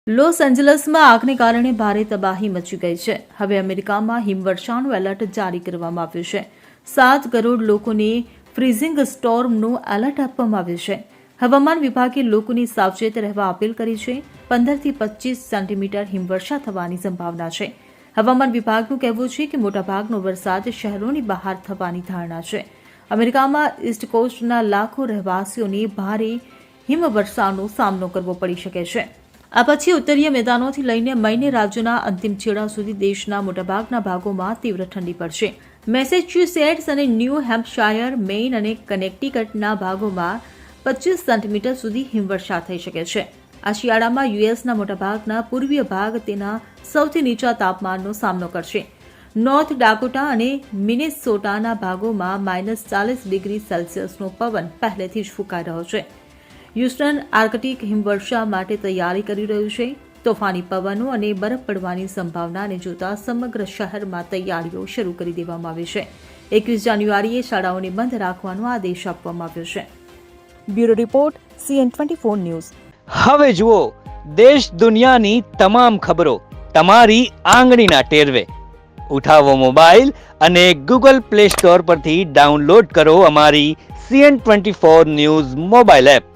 Loss એન્જલસમાં આગને કારણે ભારે તબાહી મચી ગઈ છે. હવે અમેરિકામાં હિમવર્ષાનું એલર્ટ જારી કરવામાં આવ્યું છે. 7 કરોડ લોકોને ફ્રીઝિંગ સ્ટોર્મનું એલર્ટ આપવામાં આવ્યું છે. હવામાન વિભાગે લોકોની સાવચેત રહેવા અપીલ કરી છે. 15 થી 25 સેન્ટીમીટર હિમવર્ષા થવાની સંભાવના છે. હવામાન વિભાગનું કહેવું છે કે મોટાભાગનો વરસાદ શહેરોની બહાર થવાની ધારણા છે. અમેરિકામાં ઈસ્ટ કોસ્ટના લાખો રહેવાસીઓને ભારે હિમવર્ષાનો સામનો કરવો પડી શકે છે. આ પછી ઉત્તરીય મેદાનોથી લઈને મઈને રાજ્યના અંતિમ છેડા સુધી દેશના મોટાભાગના ભાગોમાં તીવ્ર ઠંડી પડશે. મેસેચ્યુસેટ્સ અને ન્યૂ હેમ્પશાયર, મેઇન અને કનેક્ટિકટના ભાગોમાં 25 સેન્ટીમીટર સુધી હિમવર્ષા થઈ શકે છે. આ શિયાળામાં યુએસના મોટાભાગના પૂર્વીય ભાગ તેના સૌથી નીચા તાપમાનનો સામનો કરશે. નોર્થ ડાકોટા અને મિનેસોટાના ભાગોમાં -40 ડિગ્રી સેલ્સિયસનો પવન પહેલેથી જ ફૂંકાઈ રહ્યો છે. હ્યુસ્ટન આર્કટિક હિમવર્ષા માટે તૈયારી કરી રહ્યું છે. તોફાની પવનો અને બરફ પડવાની સંભાવનાને જોતા સમગ્ર શહેરમાં તૈયારીઓ શરૂ કરી દેવામાં આવી છે. 21 જાન્યુઆરીએ શાળાઓને બંધ રાખવાનો આદેશ આપવામાં આવ્યો છે. Bureau report CN24 news. હવે જુઓ દેશ દુનિયાની તમામ ખબરો તમારી આંગળીના ટેરવે. ઉઠાવો મોબાઈલ અને Google Play Store પરથી ડાઉનલોડ કરો અમારી CN24 ન્યૂઝ મોબાઈલ એપ.